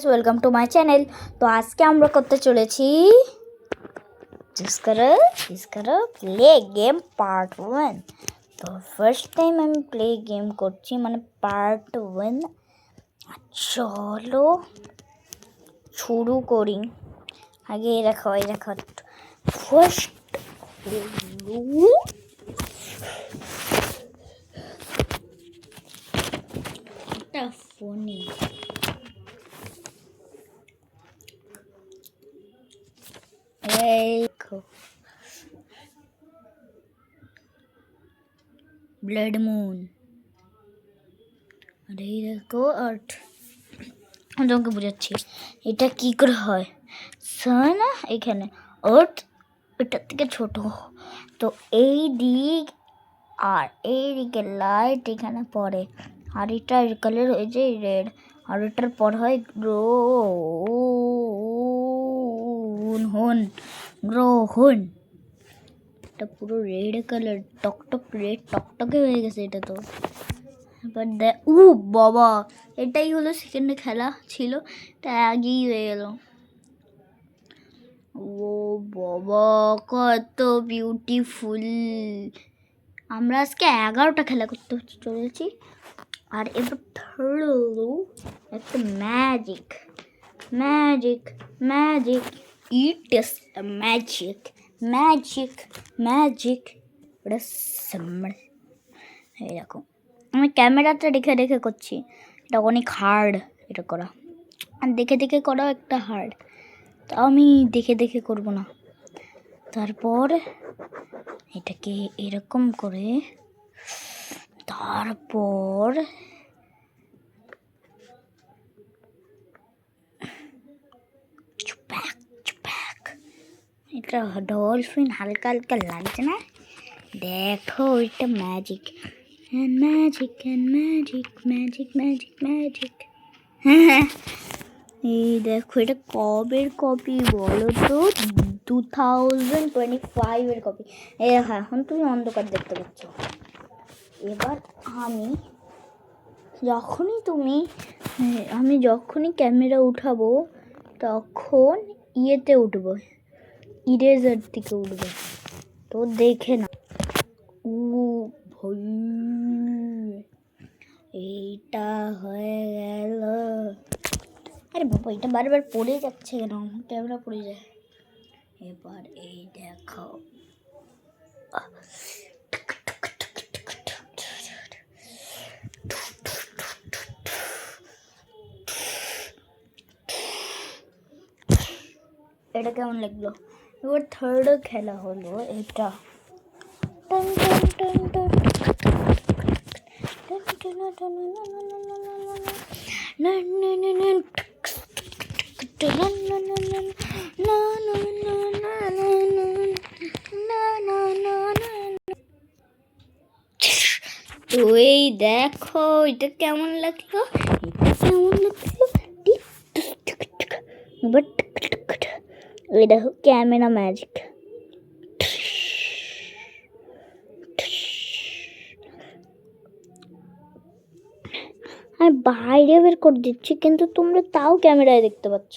Welcome to my channel. তো আজকে আমরা করতে চলেছি প্লে গেম পার্ট 1। তো ফার্স্ট টাইম আমি প্লে গেম করছি, মানে পার্ট 1। চলো শুরু করি। আগে দেখো ফার্স্ট একটা ফোনে ব্লাড মুন, আর এই দেখো আর্ট। আমি তোমাকে বোঝাচ্ছি এটা কি করে হয়। সান এখানে, আর্থ এটার থেকে ছোট, তো এই দিক আর এই দিকে লাইট এখানে পড়ে, আর এটা কালার হয়ে যায় রেড, আর এটার পর হয় গ্রহণ। এটা পুরো রেড কালার, টকটক রেড টকটকে হয়ে গেছে এটা। তো এবার বাবা, এটাই হলো সেকেন্ড খেলা ছিল, এটা আগেই হয়ে গেল। ও বাবা, কত বিউটিফুল। আমরা আজকে 11টা খেলা করতে চলেছি। আর এবার থার্ড হলো একটা ম্যাজিক। ইট ইস ম্যাজিক ওটা সাম্বার। এরকম আমি ক্যামেরাটা রেখে করছি, এটা অনেক হার্ড এটা করা, আর দেখে করা একটা হার্ড। তা আমি দেখে করব না। তারপর এটাকে এরকম করে, তারপর এটা ডলফিন হালকা হালকা লাগছে না? দেখো এটা ম্যাজিক। এই দেখো এটা কবের কপি বলো তো? 2025-এর কপি। এখন তুমি অন্ধকার দেখতে পাচ্ছ। এবার আমি যখনই ক্যামেরা উঠাবো তখন ইয়েতে উঠবো, ইরেজার দিকে উঠবো। তো দেখে না, এইটা হয়ে গেল। আরে বাবা, এটা বারবার পড়ে যাচ্ছে কেন? ক্যামেরা পড়ে যায়। এবার এই দেখো, এটা কেমন লাগলো? এবার থার্ড খেলা হলো এটা। তো এই দেখো এটা কেমন লাগলো, এই দেখো ক্যামেরা ম্যাজিক। আমি বাইরে বের করে দিচ্ছি, কিন্তু তোমরা তাও ক্যামেরায় দেখতে পাচ্ছ।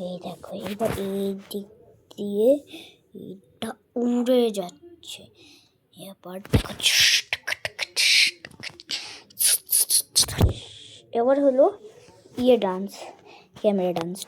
এই দেখো এবার এই দিক দিয়ে এটা উড়ে যাচ্ছে। এবার দেখো, এবার হলো ডান্স, ক্যামেরা ডান্স।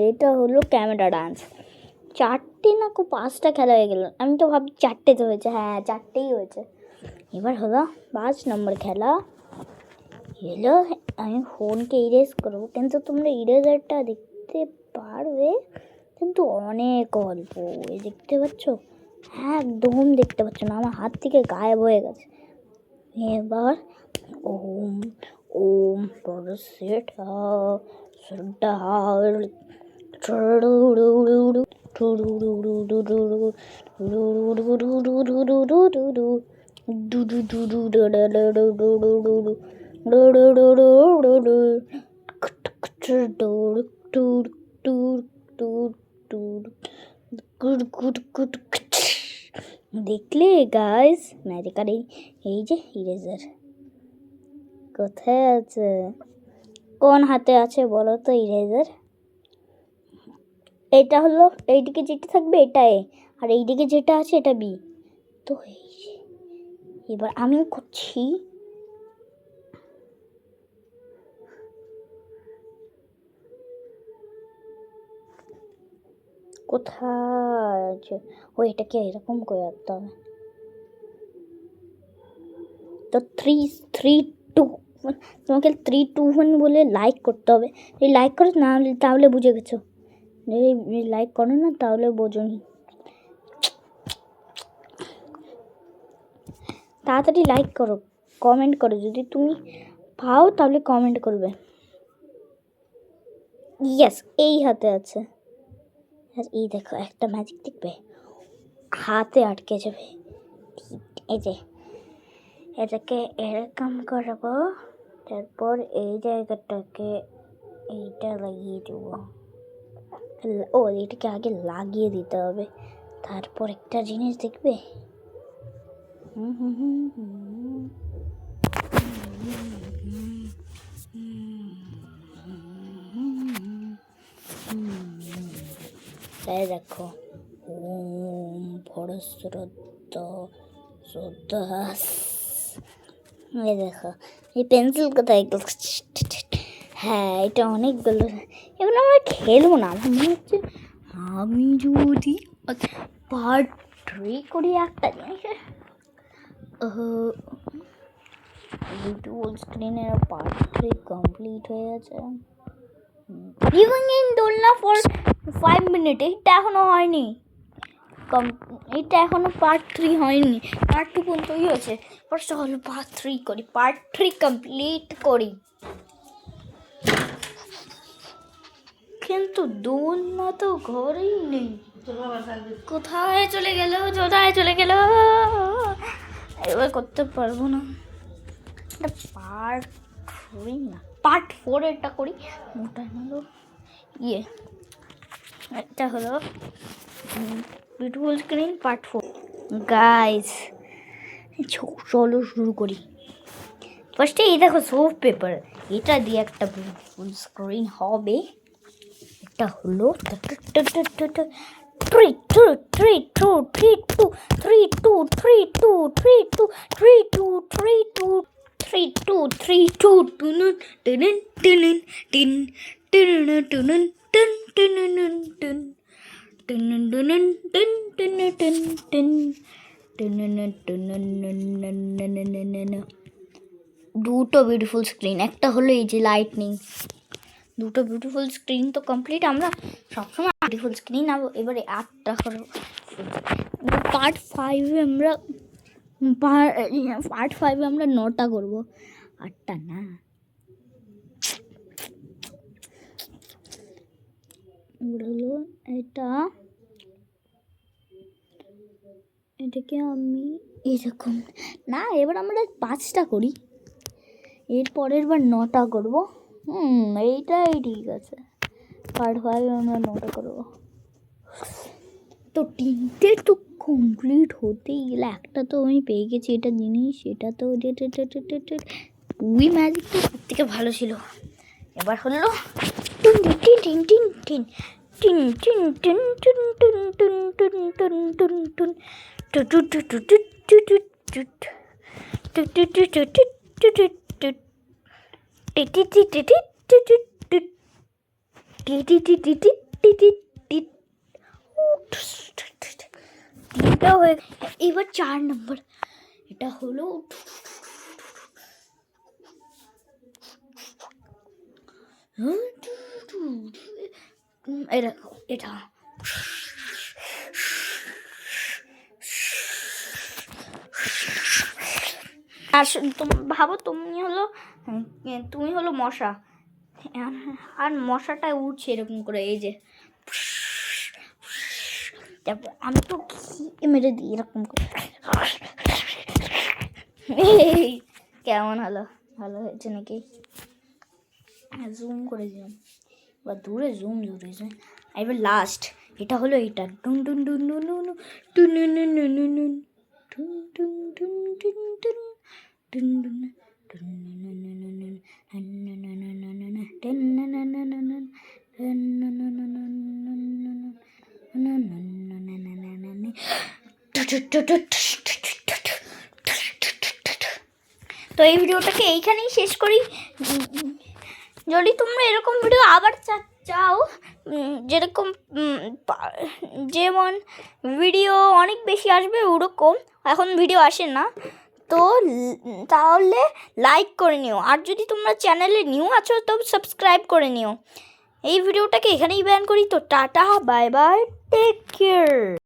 এটা হলো ক্যামেরা ডান্স। 4টে না 5টা খেলা হয়ে গেল। আমি তো ভাবছি 4টেতে হয়েছে। হ্যাঁ, 4টেই হয়েছে। এবার হলো 5 নম্বর খেলা। হলো আমি ফোনকে ইরেজ করবো, কিন্তু তোমরা ইরেজারটা দেখতে পারবে, কিন্তু অনেক অল্প। এই দেখতে পাচ্ছ? হ্যাঁ, একদম দেখতে পাচ্ছ না, আমার হাত থেকে গায়েব হয়ে গেছে। এবার ওম পরসেটা দেখলে গাইস ম্যাজিক। আর এই যে ইরেজার কোথায় আছে, কোন হাতে আছে বলো তো ইরেজার? এটা হলো এইদিকে যেটা থাকবে এটা এ, আর এইদিকে যেটা আছে এটা বি। তো এই যে এবার আমি করছি কোথায় আছে, ও এটাকে এরকম করে রাখতে হবে। তো 3-3-2, তোমাকে 3-2-1 বলে লাইক করতে হবে। এই লাইক করো না, তাহলে বুঝে গেছো। লাইক করো না তাহলে বোঝোনি। তাড়াতাড়ি লাইক করো, কমেন্ট করো, যদি তুমি পাও তাহলে কমেন্ট করবে। ইয়েস, এই হাতে আছে। এই দেখো একটা ম্যাজিক দেখবে, হাতে আটকে যাবে। এই যে এটাকে এরকম করবো, তারপর এই জায়গাটাকে এইটা লাগিয়ে দেবো। ও এটাকে আগে লাগিয়ে দিতে হবে, তারপর একটা জিনিস দেখবে। তাই দেখো, ওম ভরস্রোদ্দাস। এই দেখো এই পেন্সিল কোথায় গেল? হ্যাঁ এটা অনেকগুলো। এবার আমরা খেলবো না, আমার মনে হচ্ছে আমি যদি পার্ট 3 করি একটা জিনিস। ভিডিও স্ক্রিনের পার্ট 3 কমপ্লিট হয়ে গেছে। লিভিং ইন দোলনা ফর 5 মিনিট, এইটা এখনো হয়নি। এটা এখনো পার্ট 3 হয়নি, পার্ট 2 পর্যন্তই হয়েছে। ফার্স্ট অফ অল পার্ট 3 করি, পার্ট 3 কমপ্লিট করি। কিন্তু দোলনা তো ঘরেই নেই, কোথায় চলে গেল? এবার করতে পারবো না। পার্ট 3 না, পার্ট 4 এটা করি। ওটা হলো এটা হলো বিউটিফুল স্ক্রিন পার্ট 4। গাইস চলো শুরু করি। ফার্স্টে এই দেখো সোপ পেপার, এটা দিয়ে একটা বিউটিফুল স্ক্রিন হবে। এটা হলো 2টো বিউটিফুল স্ক্রিন, একটা হলো এই যে লাইটনিং। 2টো বিউটিফুল স্ক্রিন তো কমপ্লিট। আমরা সবসময় বিউটিফুল স্ক্রিন এবারে 8টা করো। পার্ট 5-এ আমরা 9টা করবো, 8টা না। এটাকে আমি এরকম না, এবার আমরা 5টা করি, এর পরের বার 9টা করবো। এইটাই ঠিক আছে। পার্ট 5 আমরা 9টা করবো। তো 3টে তো কমপ্লিট হতেই গেলে, একটা তো আমি পেয়ে গেছি এটা জিনিস। এটা তো ওই ম্যাজিকটা সব থেকে ভালো ছিল। এবার হলো এবার 4 নম্বর, এটা হলো এটা আর ভাবো তুমি হলো মশা, আর মশাটা উঠছে এরকম করে, এই যে তারপর আমি তো কি মেরে দিই এরকম করে। কেমন হলো? ভালো হয়েছে নাকি? জুম করে দিলাম, এবার দূরে জুম দূরে জুম। এবার লাস্ট এটা হলো এটা, টুন টুন টুন টুন টুন টুন টুন টুন টুন টুন টুন টুন তো এই ভিডিওটাকে এইখানেই শেষ করি। যদি তোমরা এরকম ভিডিও আবার চাও, যেরকম যেমন ভিডিও অনেক বেশি আসবে ওরকম এখন ভিডিও আসে না, তো তাহলে লাইক করে নিও। আর যদি তোমরা চ্যানেলে নিউ আছো তো সাবস্ক্রাইব করে নিও। এই ভিডিওটাকে এখানেই ব্যান করি। তো tata, bye bye, take care.